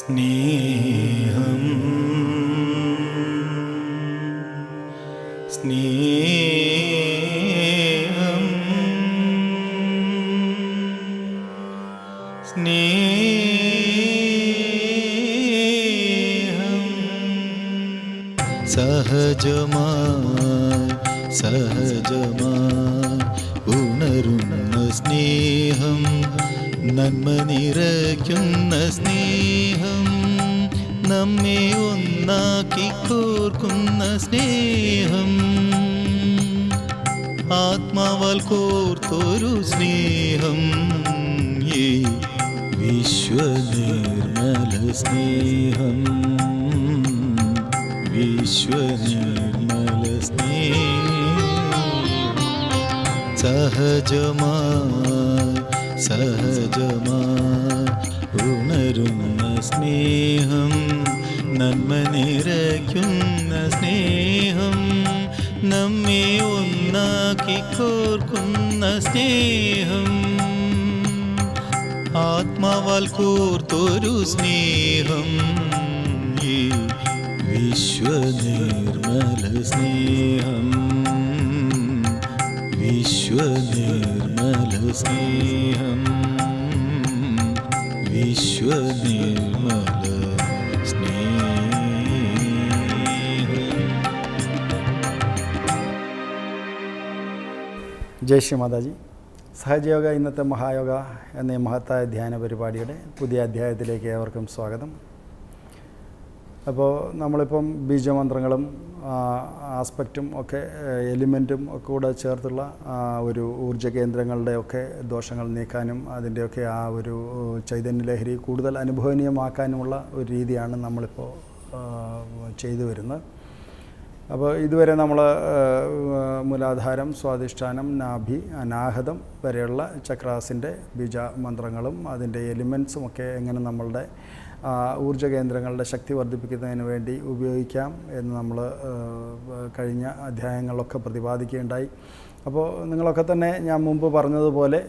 സ്നേഹം സ്നേഹം സ്നേഹം സഹജമായി ഉണരുന്ന സ്നേഹം, നന്മ നിറയ്ക്കുന്ന സ്നേഹം, നമ്മെ ഒന്നാക്കി കോർക്കുന്ന സ്നേഹം, ആത്മാവാൽ കോർത്തൊരു സ്നേഹം, ഈ വിശ്വനിർമ്മല സ്നേഹം, വിശ്വനിർമ്മല സ്നേഹം. സഹജമായി ഉണരുന്ന സ്നേഹം, നന്മ നിറയ്ക്കുന്ന സ്നേഹം, നമ്മെ ഒന്നാക്കി കോർക്കുന്ന സ്നേഹം, ആത്മാവാൽ കോർത്തൊരു സ്നേഹം, ഈ വിശ്വനിർമ്മല സ്നേഹം, വിശ്വനിർമ്മല സ്നേഹം, വിശ്വനിർമ്മല സ്നേഹം. ജയ് ശ്രീ മാതാജി. സഹജയോഗ ഇന്നത്തെ മഹായോഗ എന്ന മഹത്തായ ധ്യാന പരിപാടിയുടെ പുതിയ അധ്യായത്തിലേക്ക് ഏവർക്കും സ്വാഗതം. അപ്പോൾ നമ്മളിപ്പം ബീജമന്ത്രങ്ങളും ആസ്പെക്റ്റും ഒക്കെ എലിമെൻറ്റും ഒക്കെ കൂടെ ചേർത്തുള്ള ഒരു ഊർജ്ജ കേന്ദ്രങ്ങളുടെ ഒക്കെ ദോഷങ്ങൾ നീക്കാനും അതിൻ്റെയൊക്കെ ആ ഒരു ചൈതന്യലഹരി കൂടുതൽ അനുഭവനീയമാക്കാനുമുള്ള ഒരു രീതിയാണ് നമ്മളിപ്പോൾ ചെയ്തു വരുന്നത്. അപ്പോൾ ഇതുവരെ നമ്മൾ മൂലാധാരം, സ്വാധിഷ്ഠാനം, നാഭി, അനാഹതം വരെയുള്ള ചക്രാസിൻ്റെ ബീജമന്ത്രങ്ങളും അതിൻ്റെ എലിമെൻസും ഒക്കെ എങ്ങനെ നമ്മളുടെ ഊർജ്ജ കേന്ദ്രങ്ങളുടെ ശക്തി വർദ്ധിപ്പിക്കുന്നതിന് വേണ്ടി ഉപയോഗിക്കാം എന്ന് നമ്മൾ കഴിഞ്ഞ അധ്യായങ്ങളിലൊക്കെ പ്രതിപാദിക്കുകയുണ്ടായി. അപ്പോൾ നിങ്ങളൊക്കെ തന്നെ ഞാൻ മുമ്പ് പറഞ്ഞതുപോലെ,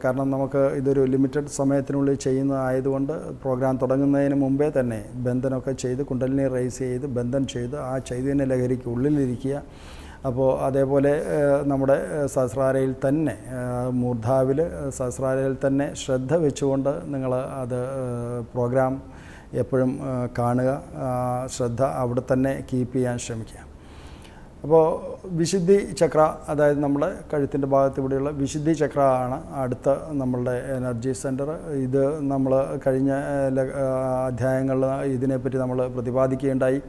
കാരണം നമുക്ക് ഇതൊരു ലിമിറ്റഡ് സമയത്തിനുള്ളിൽ ചെയ്യുന്നതായതുകൊണ്ട് പ്രോഗ്രാം തുടങ്ങുന്നതിന് മുമ്പേ തന്നെ ബന്ധനമൊക്കെ ചെയ്ത് കുണ്ടലിനി റൈസ് ചെയ്ത് ബന്ധൻ ചെയ്ത് ആ ചൈതന്യ ലഹരിക്ക് ഉള്ളിലിരിക്കുക. അപ്പോൾ അതേപോലെ നമ്മുടെ സഹസ്രാരയിൽ തന്നെ മൂർധാവിൽ സഹസ്രാരയിൽ തന്നെ ശ്രദ്ധ വെച്ചുകൊണ്ട് നിങ്ങൾ അത് പ്രോഗ്രാം എപ്പോഴും കാണുക, ശ്രദ്ധ അവിടെ തന്നെ കീപ്പ് ചെയ്യാൻ ശ്രമിക്കുക. അപ്പോൾ വിശുദ്ധി ചക്ര, അതായത് നമ്മുടെ കഴുത്തിൻ്റെ ഭാഗത്ത് ഇവിടെയുള്ള വിശുദ്ധി ചക്ര ആണ് അടുത്ത നമ്മളുടെ എനർജി സെൻറ്റർ. ഇത് നമ്മൾ കഴിഞ്ഞ അധ്യായങ്ങളിൽ ഇതിനെപ്പറ്റി നമ്മൾ പ്രതിപാദിക്കുകയുണ്ടായി.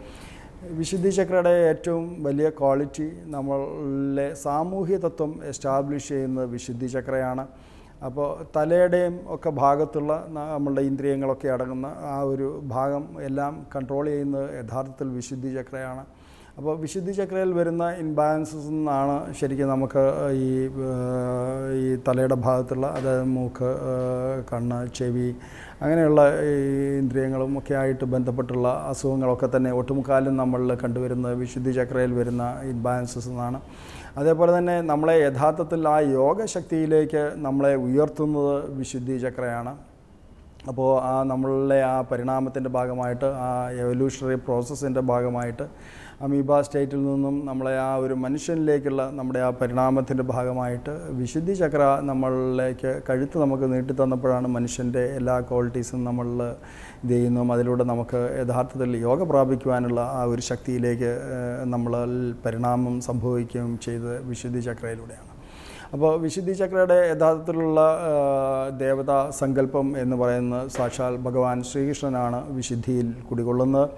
വിശുദ്ധി ചക്രയുടെ ഏറ്റവും വലിയ ക്വാളിറ്റി നമ്മളുടെ സാമൂഹ്യ തത്വം എസ്റ്റാബ്ലിഷ് ചെയ്യുന്നത് വിശുദ്ധി ചക്രയാണ്. അപ്പോൾ തലയുടെയും ഒക്കെ ഭാഗത്തുള്ള നമ്മളുടെ ഇന്ദ്രിയങ്ങളൊക്കെ അടങ്ങുന്ന ആ ഒരു ഭാഗം എല്ലാം കൺട്രോൾ ചെയ്യുന്നത് യഥാർത്ഥത്തിൽ വിശുദ്ധി ചക്രയാണ്. അപ്പോൾ വിശുദ്ധി ചക്രയിൽ വരുന്ന ഇൻബാലൻസസ് നിന്നാണ് ശരിക്കും നമുക്ക് ഈ തലയുടെ ഭാഗത്തുള്ള, അതായത് മൂക്ക്, കണ്ണ്, ചെവി, അങ്ങനെയുള്ള ഈ ഇന്ദ്രിയങ്ങളും ഒക്കെ ആയിട്ട് ബന്ധപ്പെട്ടുള്ള അസുഖങ്ങളൊക്കെ തന്നെ ഒട്ടുമുക്കാലും നമ്മളിൽ കണ്ടുവരുന്നത് വിശുദ്ധി ചക്രയിൽ വരുന്ന ഇൻബാലൻസസ് എന്നാണ്. അതേപോലെ തന്നെ നമ്മളെ യഥാർത്ഥത്തിൽ ആ യോഗശക്തിയിലേക്ക് നമ്മളെ ഉയർത്തുന്നത് വിശുദ്ധി ചക്രയാണ്. അപ്പോൾ ആ നമ്മളുടെ ആ പരിണാമത്തിൻ്റെ ഭാഗമായിട്ട്, ആ എവല്യൂഷണറി പ്രോസസ്സിൻ്റെ ഭാഗമായിട്ട് അമീബ സ്റ്റേറ്റിൽ നിന്നും നമ്മളെ ആ ഒരു മനുഷ്യനിലേക്കുള്ള നമ്മുടെ ആ പരിണാമത്തിൻ്റെ ഭാഗമായിട്ട് വിശുദ്ധി ചക്ര നമ്മളിലേക്ക് കഴുത്ത് നമുക്ക് നീട്ടിത്തന്നപ്പോഴാണ് മനുഷ്യൻ്റെ എല്ലാ ക്വാളിറ്റീസും നമ്മളിൽ ഇത് ചെയ്യുന്നതും അതിലൂടെ നമുക്ക് യഥാർത്ഥത്തിൽ യോഗ പ്രാപിക്കുവാനുള്ള ആ ഒരു ശക്തിയിലേക്ക് നമ്മളിൽ പരിണാമം സംഭവിക്കുകയും ചെയ്തത് വിശുദ്ധി ചക്രയിലൂടെയാണ്. അപ്പോൾ വിശുദ്ധി ചക്രയുടെ യഥാർത്ഥത്തിലുള്ള ദേവതാ സങ്കല്പം എന്ന് പറയുന്നത് സാക്ഷാൽ ഭഗവാൻ ശ്രീകൃഷ്ണനാണ് വിശുദ്ധിയിൽ കുടികൊള്ളുന്നത്.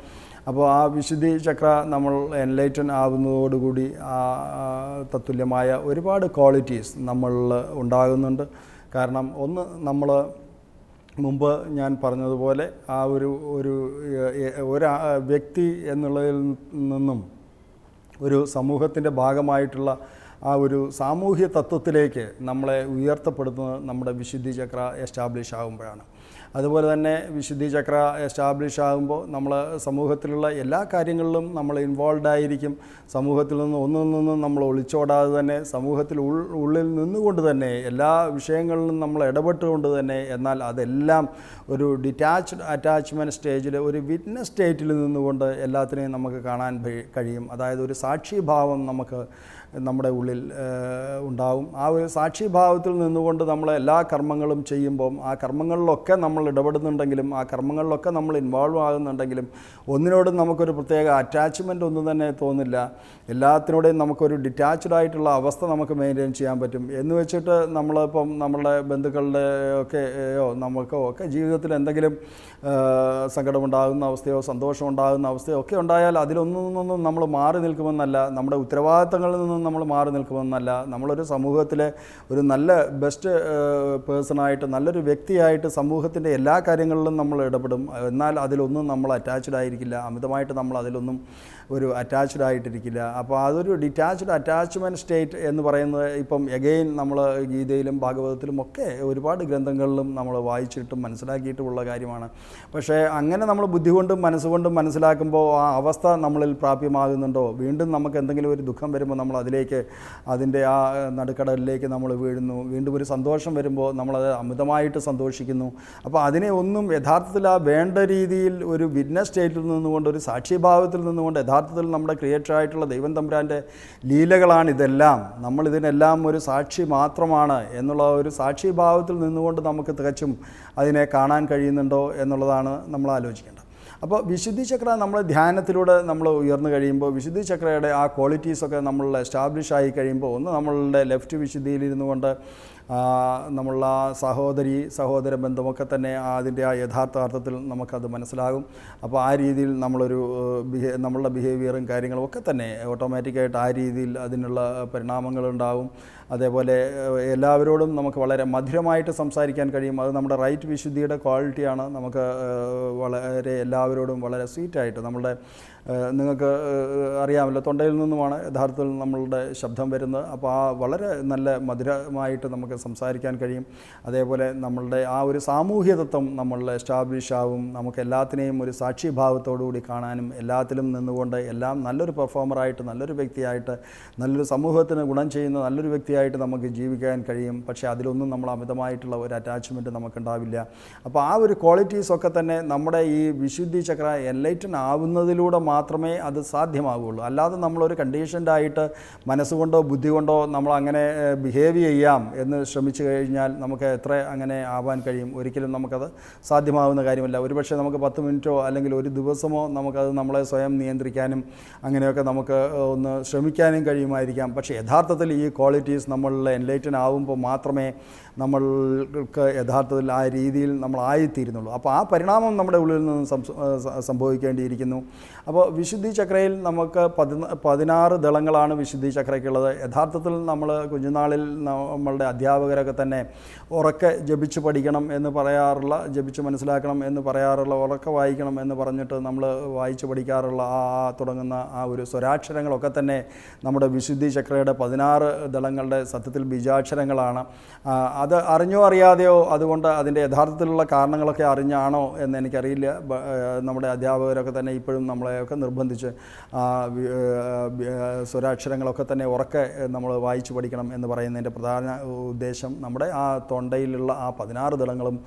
അപ്പോൾ ആ വിശുദ്ധി ചക്ര നമ്മൾ എൻലൈറ്റൻ ആവുന്നതോടുകൂടി ആ തത്തുല്യമായ ഒരുപാട് ക്വാളിറ്റീസ് നമ്മളിൽ ഉണ്ടാകുന്നുണ്ട്. കാരണം ഒന്ന്, നമ്മൾ മുമ്പ് ഞാൻ പറഞ്ഞതുപോലെ ആ ഒരു വ്യക്തി എന്നുള്ളതിൽ നിന്നും ഒരു സമൂഹത്തിൻ്റെ ഭാഗമായിട്ടുള്ള ആ ഒരു സാമൂഹ്യ തത്വത്തിലേക്ക് നമ്മളെ ഉയർത്തപ്പെടുന്നത് നമ്മുടെ വിശുദ്ധി ചക്ര എസ്റ്റാബ്ലിഷ് ആകുമ്പോഴാണ്. അതുപോലെ തന്നെ വിശുദ്ധി ചക്ര എസ്റ്റാബ്ലിഷ് ആകുമ്പോൾ നമ്മൾ സമൂഹത്തിലുള്ള എല്ലാ കാര്യങ്ങളിലും നമ്മൾ ഇൻവോൾവ് ആയിരിക്കും. സമൂഹത്തിൽ നിന്ന് ഒന്നിൽ നിന്നും നമ്മൾ ഒളിച്ചോടാതെ തന്നെ സമൂഹത്തിൽ ഉള്ളിൽ നിന്നുകൊണ്ട് തന്നെ എല്ലാ വിഷയങ്ങളിലും നമ്മൾ ഇടപെട്ടുകൊണ്ട് തന്നെ, എന്നാൽ അതെല്ലാം ഒരു അറ്റാച്ച്മെൻറ്റ് സ്റ്റേജിൽ, ഒരു വിറ്റ്നസ് സ്റ്റേറ്റിൽ നിന്നുകൊണ്ട് എല്ലാത്തിനെയും നമുക്ക് കാണാൻ കഴിയും. അതായത് ഒരു സാക്ഷിഭാവം നമുക്ക് നമ്മുടെ ഉള്ളിൽ ഉണ്ടാവും. ആ ഒരു സാക്ഷിഭാവത്തിൽ നിന്നുകൊണ്ട് നമ്മൾ എല്ലാ കർമ്മങ്ങളും ചെയ്യുമ്പം ആ കർമ്മങ്ങളിലൊക്കെ നമ്മൾ ഇടപെടുന്നുണ്ടെങ്കിലും ആ കർമ്മങ്ങളിലൊക്കെ നമ്മൾ ഇൻവോൾവ് ആകുന്നുണ്ടെങ്കിലും ഒന്നിനോടും നമുക്കൊരു പ്രത്യേക അറ്റാച്ച്മെൻ്റ് ഒന്നും തന്നെ തോന്നില്ല. എല്ലാത്തിനോടെയും നമുക്കൊരു ഡിറ്റാച്ച്ഡ് ആയിട്ടുള്ള അവസ്ഥ നമുക്ക് മെയിൻറ്റെയിൻ ചെയ്യാൻ പറ്റും. എന്ന് വെച്ചിട്ട് നമ്മളിപ്പം നമ്മളുടെ ബന്ധുക്കളുടെ ഒക്കെയോ നമുക്കോ ഒക്കെ ജീവിതത്തിൽ എന്തെങ്കിലും സങ്കടമുണ്ടാകുന്ന അവസ്ഥയോ സന്തോഷമുണ്ടാകുന്ന അവസ്ഥയോ ഒക്കെ ഉണ്ടായാൽ അതിലൊന്നും നമ്മൾ മാറി നിൽക്കുമെന്നല്ല, നമ്മുടെ ഉത്തരവാദിത്തങ്ങളിൽ നിന്നും നമ്മൾ മാറി നിൽക്കുമെന്നല്ല, നമ്മളൊരു സമൂഹത്തിലെ ഒരു നല്ല ബെസ്റ്റ് പേഴ്സണായിട്ട്, നല്ലൊരു വ്യക്തിയായിട്ട് സമൂഹത്തിൻ്റെ എല്ലാ കാര്യങ്ങളിലും നമ്മൾ ഇടപെടും. എന്നാൽ അതിലൊന്നും നമ്മൾ അറ്റാച്ച്ഡ് ആയിരിക്കില്ല, അമിതമായിട്ട് നമ്മൾ അതിലൊന്നും ഒരു അറ്റാച്ച്ഡ് ആയിട്ടിരിക്കില്ല. അപ്പോൾ അതൊരു അറ്റാച്ച്മെൻറ്റ് സ്റ്റേറ്റ് എന്ന് പറയുന്നത് ഇപ്പം എഗെയിൻ നമ്മൾ ഗീതയിലും ഭാഗവതത്തിലും ഒക്കെ ഒരുപാട് ഗ്രന്ഥങ്ങളിലും നമ്മൾ വായിച്ചിട്ടും മനസ്സിലാക്കിയിട്ടുമുള്ള കാര്യമാണ്. പക്ഷേ അങ്ങനെ നമ്മൾ ബുദ്ധി കൊണ്ടും മനസ്സുകൊണ്ടും മനസ്സിലാക്കുമ്പോൾ ആ അവസ്ഥ നമ്മളിൽ പ്രാപ്യമാകുന്നുണ്ടോ? വീണ്ടും നമുക്ക് എന്തെങ്കിലും ഒരു ദുഃഖം വരുമ്പോൾ നമ്മൾ അതിൻ്റെ ആ നടുക്കടലിലേക്ക് നമ്മൾ വീഴുന്നു. വീണ്ടും ഒരു സന്തോഷം വരുമ്പോൾ നമ്മളത് അമിതമായിട്ട് സന്തോഷിക്കുന്നു. അപ്പോൾ അതിനെ ഒന്നും യഥാർത്ഥത്തിൽ ആ വേണ്ട രീതിയിൽ ഒരു വിറ്റ്നസ് സ്റ്റേറ്റിൽ നിന്നുകൊണ്ട്, ഒരു സാക്ഷിഭാവത്തിൽ നിന്നുകൊണ്ട്, യഥാർത്ഥത്തിൽ നമ്മുടെ ക്രിയേറ്ററായിട്ടുള്ള ദൈവം തമ്പുരാൻ്റെ ലീലകളാണ് ഇതെല്ലാം, നമ്മളിതിനെല്ലാം ഒരു സാക്ഷി മാത്രമാണ് എന്നുള്ള ഒരു സാക്ഷിഭാവത്തിൽ നിന്നുകൊണ്ട് നമുക്ക് തികച്ചും അതിനെ കാണാൻ കഴിയുന്നുണ്ടോ എന്നുള്ളതാണ് നമ്മൾ ആലോചിക്കേണ്ടത്. അപ്പോൾ വിശുദ്ധി ചക്ര നമ്മൾ ധ്യാനത്തിലൂടെ നമ്മൾ ഉയർന്നു കഴിയുമ്പോൾ വിശുദ്ധി ചക്രയുടെ ആ ക്വാളിറ്റീസൊക്കെ നമ്മൾ എസ്റ്റാബ്ലിഷ് ആയി കഴിയുമ്പോൾ, ഒന്ന് നമ്മളുടെ ലെഫ്റ്റ് വിശുദ്ധിയിലിരുന്നു കൊണ്ട് നമ്മളുടെ സഹോദര ബന്ധമൊക്കെ തന്നെ അതിൻ്റെ ആ യഥാർത്ഥ അർത്ഥത്തിൽ നമുക്കത് മനസ്സിലാകും. അപ്പോൾ ആ രീതിയിൽ നമ്മളുടെ ബിഹേവിയറും കാര്യങ്ങളും ഒക്കെ തന്നെ ഓട്ടോമാറ്റിക്കായിട്ട് ആ രീതിയിൽ അതിനുള്ള പരിണാമങ്ങളുണ്ടാവും. അതേപോലെ എല്ലാവരോടും നമുക്ക് വളരെ മധുരമായിട്ട് സംസാരിക്കാൻ കഴിയും. അത് നമ്മുടെ റൈറ്റ് വിശുദ്ധിയുടെ ക്വാളിറ്റിയാണ്. നമുക്ക് വളരെ എല്ലാവരോടും വളരെ സ്വീറ്റായിട്ട് നിങ്ങൾക്ക് അറിയാമല്ലോ, തൊണ്ടയിൽ നിന്നുമാണ് യഥാർത്ഥത്തിൽ നമ്മളുടെ ശബ്ദം വരുന്നത്. അപ്പോൾ ആ വളരെ നല്ല മധുരമായിട്ട് നമുക്ക് സംസാരിക്കാൻ കഴിയും. അതേപോലെ നമ്മളുടെ ആ ഒരു സാമൂഹ്യതത്വം നമ്മളുടെ എസ്റ്റാബ്ലിഷ് ആവും. നമുക്ക് എല്ലാത്തിനെയും ഒരു സാക്ഷിഭാവത്തോടുകൂടി കാണാനും എല്ലാത്തിലും നിന്നുകൊണ്ട് എല്ലാം നല്ലൊരു പെർഫോമറായിട്ട്, നല്ലൊരു വ്യക്തിയായിട്ട്, നല്ലൊരു സമൂഹത്തിന് ഗുണം ചെയ്യുന്ന നല്ലൊരു വ്യക്തിയായിട്ട് നമുക്ക് ജീവിക്കാൻ കഴിയും. പക്ഷേ അതിലൊന്നും നമ്മൾ അമിതമായിട്ടുള്ള ഒരു അറ്റാച്ച്മെൻറ്റ് നമുക്കുണ്ടാവില്ല. അപ്പോൾ ആ ഒരു ക്വാളിറ്റീസൊക്കെ തന്നെ നമ്മുടെ ഈ വിശുദ്ധി ചക്ര എൻലൈറ്റൻ ആവുന്നതിലൂടെ മാത്രമേ അത് സാധ്യമാകുള്ളൂ. അല്ലാതെ നമ്മളൊരു കണ്ടീഷൻഡായിട്ട് മനസ്സുകൊണ്ടോ ബുദ്ധി കൊണ്ടോ നമ്മൾ അങ്ങനെ ബിഹേവ് ചെയ്യാം എന്ന് ശ്രമിച്ചു കഴിഞ്ഞാൽ നമുക്ക് എത്ര അങ്ങനെ ആവാൻ കഴിയും? ഒരിക്കലും നമുക്കത് സാധ്യമാകുന്ന കാര്യമല്ല. ഒരുപക്ഷെ നമുക്ക് 10 മിനിറ്റോ അല്ലെങ്കിൽ ഒരു ദിവസമോ നമുക്കത് നമ്മളെ സ്വയം നിയന്ത്രിക്കാനും അങ്ങനെയൊക്കെ നമുക്ക് ഒന്ന് ശ്രമിക്കാനും കഴിയുമായിരിക്കാം. പക്ഷേ യഥാർത്ഥത്തിൽ ഈ ക്വാളിറ്റീസ് നമ്മളിൽ എൻലൈറ്റൻ ആവുമ്പോൾ മാത്രമേ നമ്മൾക്ക് യഥാർത്ഥത്തിൽ ആ രീതിയിൽ നമ്മളായിത്തീരുന്നുള്ളൂ. അപ്പോൾ ആ പരിണാമം നമ്മുടെ ഉള്ളിൽ നിന്ന് സംഭവിക്കേണ്ടിയിരിക്കുന്നു. അപ്പോൾ വിശുദ്ധി ചക്രയിൽ നമുക്ക് 16 ദളങ്ങളാണ് വിശുദ്ധി ചക്രയ്ക്കുള്ളത്. യഥാർത്ഥത്തിൽ നമ്മൾ കുഞ്ഞുനാളിൽ നമ്മളുടെ അധ്യാപകരൊക്കെ തന്നെ ഉറക്കെ ജപിച്ച് പഠിക്കണം എന്ന് പറയാറുള്ള, ജപിച്ച് മനസ്സിലാക്കണം എന്ന് പറയാറുള്ള, ഉറക്കെ വായിക്കണം എന്ന് പറഞ്ഞിട്ട് നമ്മൾ വായിച്ച് പഠിക്കാറുള്ള തുടങ്ങുന്ന ആ ഒരു സ്വരാക്ഷരങ്ങളൊക്കെ തന്നെ നമ്മുടെ വിശുദ്ധി ചക്രയുടെ 16 ദളങ്ങളുടെ സത്യത്തിൽ ബീജാക്ഷരങ്ങളാണ്. അത് അറിഞ്ഞോ അറിയാതെയോ, അതുകൊണ്ട് അതിൻ്റെ യഥാർത്ഥത്തിലുള്ള കാരണങ്ങളൊക്കെ അറിഞ്ഞാണോ എന്ന് എനിക്കറിയില്ല. നമ്മുടെ അധ്യാപകരൊക്കെ തന്നെ ഇപ്പോഴും നമ്മളെയൊക്കെ നിർബന്ധിച്ച് സ്വരാക്ഷരങ്ങളൊക്കെ തന്നെ ഉറക്കെ നമ്മൾ വായിച്ചു പഠിക്കണം എന്ന് പറയുന്നതിൻ്റെ പ്രധാന ഉദ്ദേശം നമ്മുടെ ആ തൊണ്ടയിലുള്ള ആ 16 ദളങ്ങളും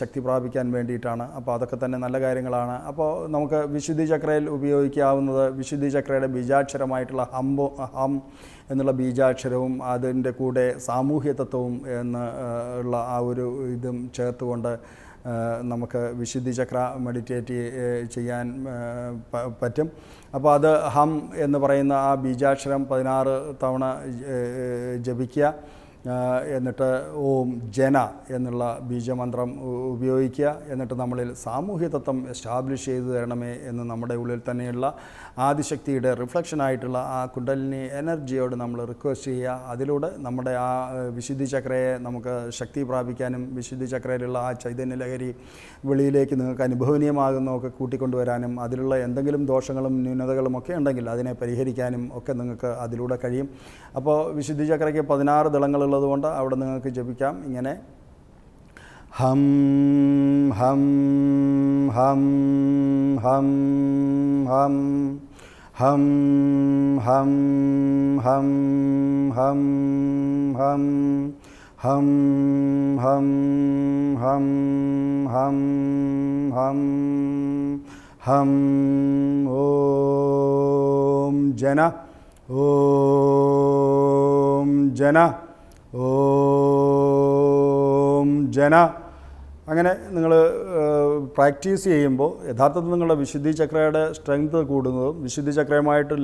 ശക്തി പ്രാപിക്കാൻ വേണ്ടിയിട്ടാണ്. അപ്പോൾ അതൊക്കെ തന്നെ നല്ല കാര്യങ്ങളാണ്. അപ്പോൾ നമുക്ക് വിശുദ്ധി ചക്രയിൽ ഉപയോഗിക്കാവുന്നത് വിശുദ്ധി ചക്രയുടെ ബീജാക്ഷരമായിട്ടുള്ള ഹം എന്നുള്ള ബീജാക്ഷരവും അതിൻ്റെ കൂടെ സാമൂഹ്യ തത്വവും ഉള്ള ആ ഒരു ഇതും ചേർത്തുകൊണ്ട് നമുക്ക് വിശുദ്ധി ചക്ര മെഡിറ്റേറ്റ് ചെയ്യാൻ പറ്റും. അപ്പോൾ അത് ഹം എന്ന് പറയുന്ന ആ ബീജാക്ഷരം 16 തവണ ജപിക്കുക. എന്നിട്ട് ഓം ജന എന്നുള്ള ബീജമന്ത്രം ഉപയോഗിക്കുക. എന്നിട്ട് നമ്മളിൽ സാമൂഹ്യ തത്വം എസ്റ്റാബ്ലിഷ് ചെയ്തു തരണമേ എന്ന് നമ്മുടെ ഉള്ളിൽ തന്നെയുള്ള ആദിശക്തിയുടെ റിഫ്ലക്ഷനായിട്ടുള്ള ആ കുണ്ടലിനി എനർജിയോട് നമ്മൾ റിക്വസ്റ്റ് ചെയ്യുക. അതിലൂടെ നമ്മുടെ ആ വിശുദ്ധി ചക്രയെ നമുക്ക് ശക്തി പ്രാപിക്കാനും വിശുദ്ധി ചക്രയിലുള്ള ആ ചൈതന്യ ലഹരി വെളിയിലേക്ക് നിങ്ങൾക്ക് അനുഭവനീയമാകുന്നതൊക്കെ കൂട്ടിക്കൊണ്ടുവരാനും അതിലുള്ള എന്തെങ്കിലും ദോഷങ്ങളും ന്യൂനതകളും ഒക്കെ ഉണ്ടെങ്കിൽ അതിനെ പരിഹരിക്കാനും ഒക്കെ നിങ്ങൾക്ക് അതിലൂടെ കഴിയും. അപ്പോൾ വിശുദ്ധി ചക്രയ്ക്ക് 16 ദളങ്ങളുള്ളതുകൊണ്ട് അവിടെ നിങ്ങൾക്ക് ജപിക്കാം. ഇങ്ങനെ ഹം ഹം ഹം ഹം ഹം ഹം ഹം ഹം ഹം ഹം ഹം ഹം ഹം ഹം ഹം ഹം ഓം ജന ഓം ജന ഓം ജന. അങ്ങനെ നിങ്ങൾ പ്രാക്ടീസ് ചെയ്യുമ്പോൾ യഥാർത്ഥത്തിൽ നിങ്ങളുടെ വിശുദ്ധി ചക്രയുടെ സ്ട്രെങ്ത് കൂടുന്നതും വിശുദ്ധി ചക്രയുമായിട്ട്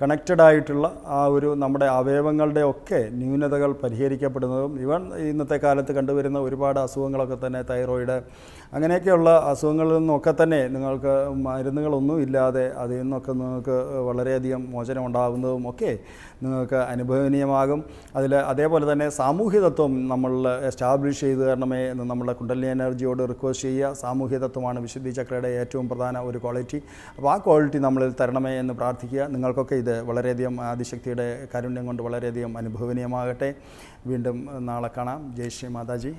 കണക്റ്റഡ് ആയിട്ടുള്ള ആ ഒരു നമ്മുടെ അവയവങ്ങളുടെ ഒക്കെ ന്യൂനതകൾ പരിഹരിക്കപ്പെടുന്നതും ഇവൻ ഇന്നത്തെ കാലത്ത് കണ്ടുവരുന്ന ഒരുപാട് അസുഖങ്ങളൊക്കെ തന്നെ തൈറോയിഡ് അങ്ങനെയൊക്കെയുള്ള അസുഖങ്ങളിൽ നിന്നൊക്കെ തന്നെ നിങ്ങൾക്ക് മരുന്നുകളൊന്നും ഇല്ലാതെ അതിൽ നിന്നൊക്കെ നിങ്ങൾക്ക് വളരെയധികം മോചനം ഉണ്ടാകുന്നതും ഒക്കെ നിങ്ങൾക്ക് അനുഭവനീയമാകും. അതേപോലെ തന്നെ സാമൂഹ്യതത്വം നമ്മൾ എസ്റ്റാബ്ലിഷ് ചെയ്ത് തരണമേ എന്ന് നമ്മുടെ കുണ്ടലിനി എനർജിയോട് റിക്വസ്റ്റ് ചെയ്യുക. സാമൂഹ്യതത്വമാണ് വിശുദ്ധി ചക്രയുടെ ഏറ്റവും പ്രധാന ഒരു ക്വാളിറ്റി. അപ്പോൾ ആ ക്വാളിറ്റി നമ്മളിൽ തരണമേ എന്ന് പ്രാർത്ഥിക്കുക. നിങ്ങൾക്കൊക്കെ ഇത് വളരെയധികം ആദിശക്തിയുടെ കാരുണ്യം കൊണ്ട് വളരെയധികം അനുഭവനീയമാകട്ടെ. വീണ്ടും നാളെ കാണാം. ജയ് ശ്രീ മാതാജി.